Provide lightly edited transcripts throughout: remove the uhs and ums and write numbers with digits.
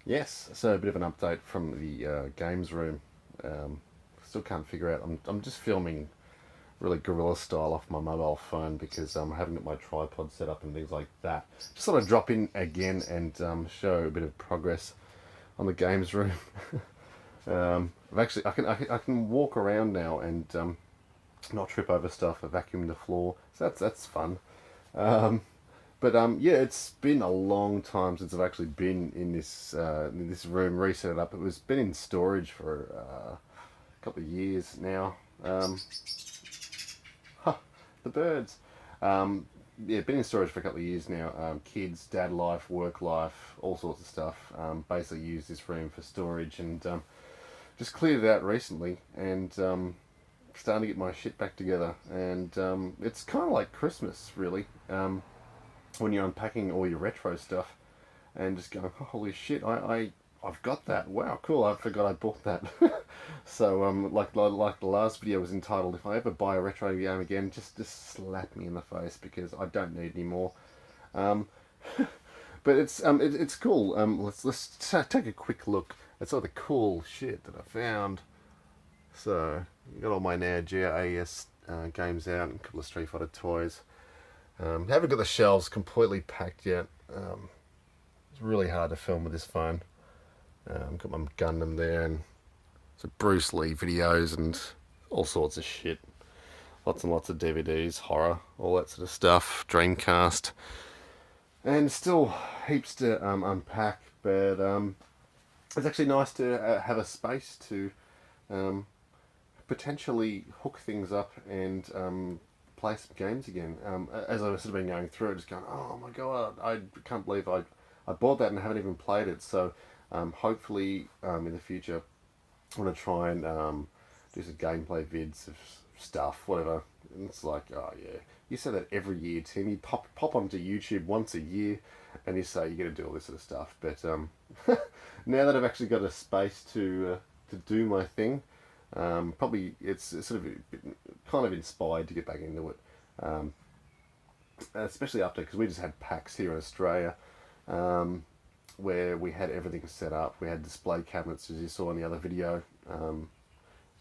Yes, so a bit of an update from the games room. Still can't figure out. I'm just filming really guerrilla style off my mobile phone because I haven't got my tripod set up and things like that. Just sort of drop in again and show a bit of progress on the games room. I've actually I can walk around now and not trip over stuff. I vacuum the floor, so that's fun. Um, but yeah, it's been a long time since I've actually been in this room, reset it up. It was been in storage for a couple of years now. Huh, the birds. Um, yeah, been in storage for a couple of years now. Kids, dad life, work life, all sorts of stuff. Basically, use this room for storage and just cleared it out recently and starting to get my shit back together. And it's kind of like Christmas, really. When you're unpacking all your retro stuff and just going, oh, holy shit, I've got that. Wow, cool. I forgot I bought that. So like the last video was entitled, if I ever buy a retro game again, just slap me in the face because I don't need any more. Um, but it's cool. Let's take a quick look at some of the cool shit that I found. So you got all my Neo Geo AES games out and a couple of Street Fighter toys. Haven't got the shelves completely packed yet. It's really hard to film with this phone. Got my Gundam there and some Bruce Lee videos and all sorts of shit. Lots and lots of DVDs, horror, all that sort of stuff. Dreamcast, and still heaps to unpack. But it's actually nice to have a space to um, potentially hook things up and play some games again. As I've sort of been going through it, just going, oh my god, I can't believe I bought that and haven't even played it. So hopefully in the future, I want to try and do some gameplay vids of stuff, whatever. And it's like, oh yeah, you say that every year, Tim. You pop onto YouTube once a year, and you say you're going to do all this sort of stuff. But now that I've actually got a space to do my thing, probably it's sort of kind of inspired to get back into it. Um, Especially after because we just had PAX here in Australia, um, where we had everything set up. We had display cabinets, as you saw in the other video,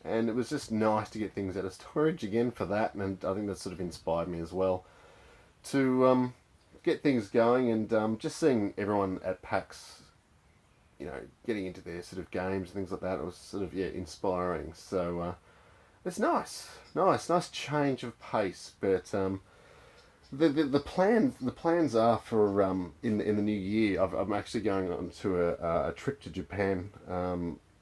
and it was just nice to get things out of storage again for that. And I think that sort of inspired me as well to get things going and just seeing everyone at PAX, getting into their sort of games and things like that. It was sort of inspiring. So it's nice change of pace. But the plans are for in the new year. I'm actually going on to a trip to Japan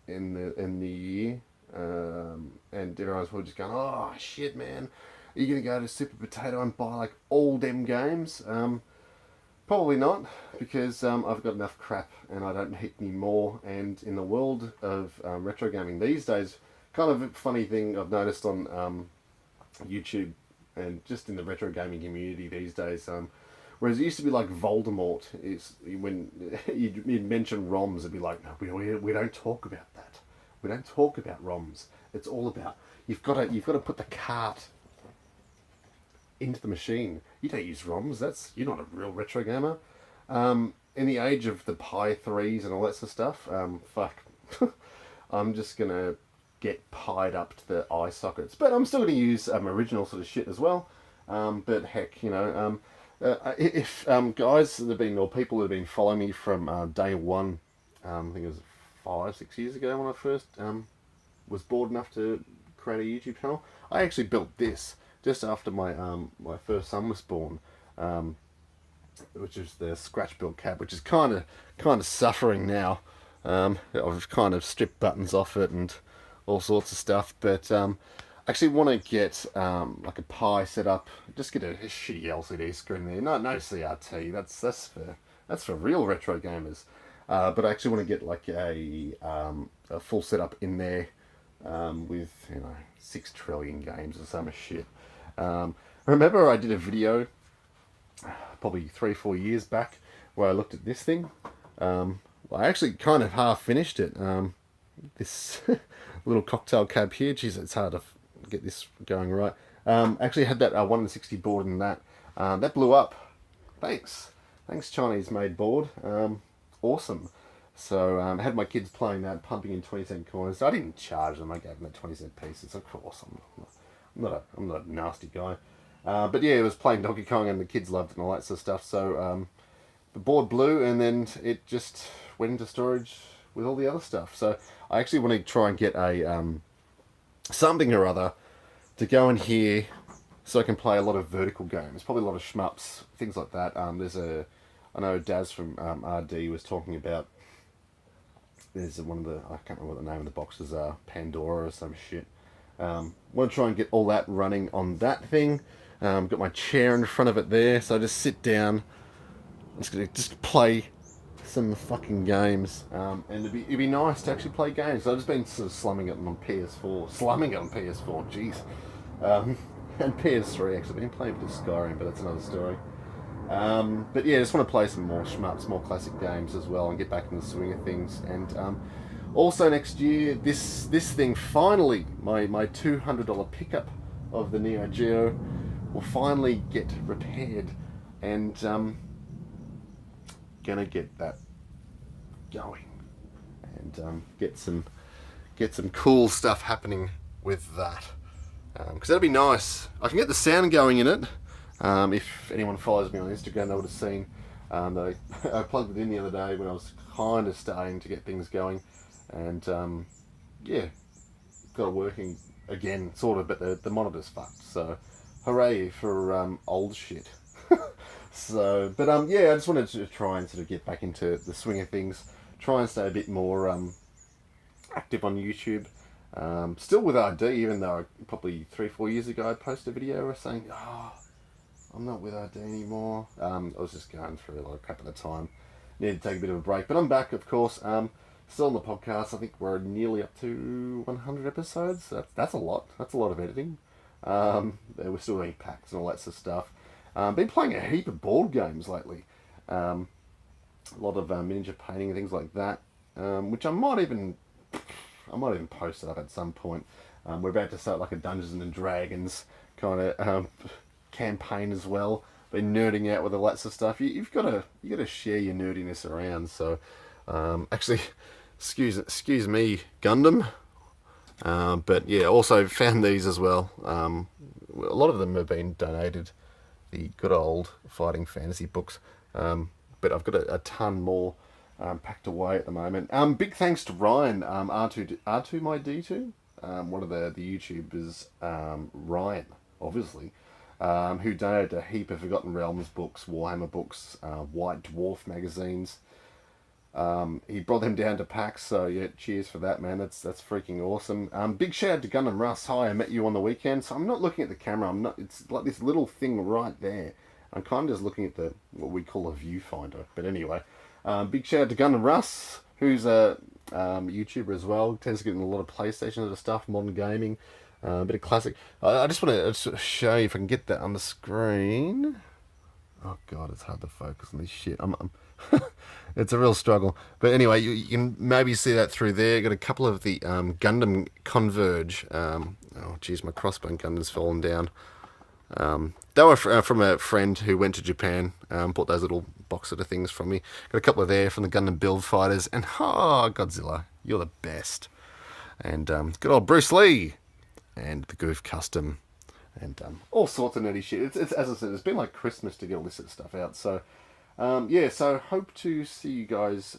in the year, and everyone's probably just going, "Oh shit, man, are you gonna go to Super Potato and buy like all them games?" Probably not, because I've got enough crap and I don't need any more. And in the world of retro gaming these days, kind of a funny thing I've noticed on YouTube and just in the retro gaming community these days. Whereas it used to be like Voldemort, is when you'd mention ROMs, it'd be like, no, we don't talk about that. We don't talk about ROMs. It's all about you've got to put the cart into the machine. You don't use ROMs. You're not a real retro gamer. In the age of the Pi 3s and all that sort of stuff, fuck, I'm just gonna get pied up to the eye sockets. But I'm still gonna use original sort of shit as well. But heck, if guys that have been or people that have been following me from day one, I think it was 5, 6 years ago when I first was bored enough to create a YouTube channel. I actually built this just after my first son was born, which is the scratch built cab, which is kind of suffering now. I've kind of stripped buttons off it and all sorts of stuff, but I actually want to get like a Pi set up. Just get a shitty LCD screen there. No CRT. That's for real retro gamers. But I actually want to get like a full setup in there with 6 trillion games or some shit. Remember I did a video probably 3 4 years back where I looked at this thing. I actually kind of half finished it. This little cocktail cab here. Geez, it's hard to get this going right. Actually had that 1 in 60 board and that blew up. Thanks Chinese made board. Awesome. So I had my kids playing that, pumping in 20-cent coins. So I didn't charge them. I gave them the 20-cent pieces. Of course, I'm not a nasty guy. But yeah, it was playing Donkey Kong, and the kids loved it and all that sort of stuff. So the board blew, and then it just went into storage with all the other stuff. So I actually want to try and get a something or other to go in here, so I can play a lot of vertical games, probably a lot of shmups, things like that. I know Daz from RD was talking about. There's one of the, I can't remember what the name of the boxes are, Pandora or some shit. Want to try and get all that running on that thing. Got my chair in front of it there, so I just sit down. I'm just gonna just play some fucking games, and it'd be nice to actually play games. So I've just been sort of slumming it on PS4, jeez, and PS3 actually. I've been playing a bit of Skyrim, but that's another story. But yeah, I just want to play some more shmups, more classic games as well, and get back in the swing of things. And also next year, this thing finally, my $200 pickup of the Neo Geo will finally get repaired, and gonna get that going, and get some cool stuff happening with that, because that'd be nice. I can get the sound going in it. If anyone follows me on Instagram, they would have seen that I plugged it in the other day when I was kind of starting to get things going, and yeah, got it working again, sort of, but the monitor's fucked. So, hooray for old shit. So, but yeah, I just wanted to try and sort of get back into the swing of things, try and stay a bit more active on YouTube. Still with RD, even though probably 3-4 years ago I posted a video saying, oh, I'm not with RD anymore. I was just going through a lot of crap at the time. Needed to take a bit of a break, but I'm back, of course. Still on the podcast. I think we're nearly up to 100 episodes. That's a lot. That's a lot of editing. We're still doing packs and all that sort of stuff. Been playing a heap of board games lately. A lot of miniature painting and things like that, which I might even post it up at some point. We're about to start like a Dungeons and Dragons kind of campaign as well. Been nerding out with all that sort of stuff. You've got to share your nerdiness around. So actually, excuse me, Gundam. But yeah, also found these as well. A lot of them have been donated. The good old fighting fantasy books. But I've got a ton more packed away at the moment. Big thanks to Ryan, R2 my D2, one of the YouTubers, Ryan, obviously, who donated a heap of Forgotten Realms books, Warhammer books, White Dwarf magazines. He brought them down to PAX, so yeah, cheers for that, man. That's freaking awesome. Big shout out to Gundam Russ. Hi, I met you on the weekend. So I'm not looking at the camera. It's like this little thing right there. I'm kind of just looking at what we call a viewfinder. But anyway, big shout out to Gundam Russ, who's a YouTuber as well. Tends to get in a lot of PlayStation sort of stuff, modern gaming, a bit of classic. I just want to show you if I can get that on the screen. Oh god, it's hard to focus on this shit. It's a real struggle. But anyway, you can maybe see that through there. Got a couple of the Gundam Converge. Oh geez, my crossbone Gundam's fallen down. They were from a friend who went to Japan. Bought those little box of things from me. Got a couple of there from the Gundam Build Fighters. And Godzilla, you're the best. And good old Bruce Lee. And the Goof Custom. And all sorts of nerdy shit. It's as I said, it's been like Christmas to get all this sort of stuff out. So yeah, so hope to see you guys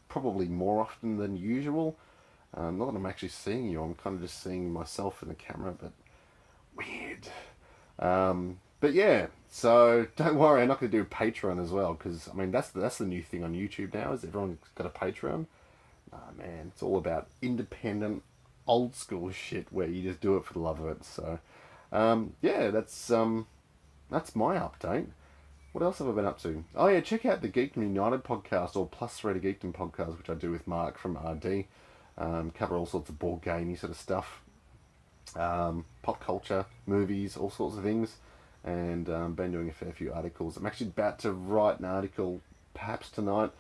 probably more often than usual. Not that I'm actually seeing you, I'm kind of just seeing myself in the camera, but weird. But yeah, so don't worry, I'm not going to do Patreon as well, because I mean that's the new thing on YouTube now, is everyone's got a Patreon. Nah, man, it's all about independent, old school shit where you just do it for the love of it. So yeah, that's my update. What else have I been up to? Oh yeah, check out the Geekdom United podcast, or Plus 3 to Geekdom podcast, which I do with Mark from RD. Cover all sorts of board gamey sort of stuff, pop culture, movies, all sorts of things, and been doing a fair few articles. I'm actually about to write an article, perhaps tonight,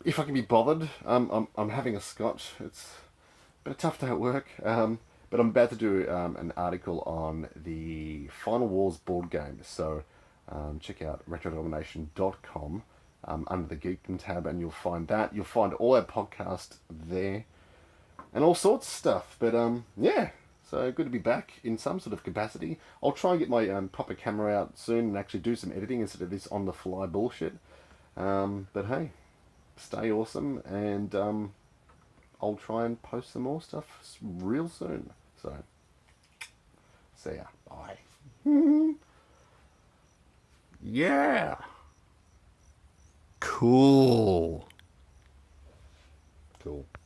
if I can be bothered. I'm having a scotch. It's been a tough day at work, but I'm about to do an article on the Final Wars board game. So check out retrodomination.com. under the Geekdom tab, and you'll find that. You'll find all our podcasts there and all sorts of stuff. But yeah, so good to be back in some sort of capacity. I'll try and get my proper camera out soon and actually do some editing instead of this on the fly bullshit. But hey, stay awesome, and I'll try and post some more stuff real soon. So, see ya. Bye. Yeah. Cool.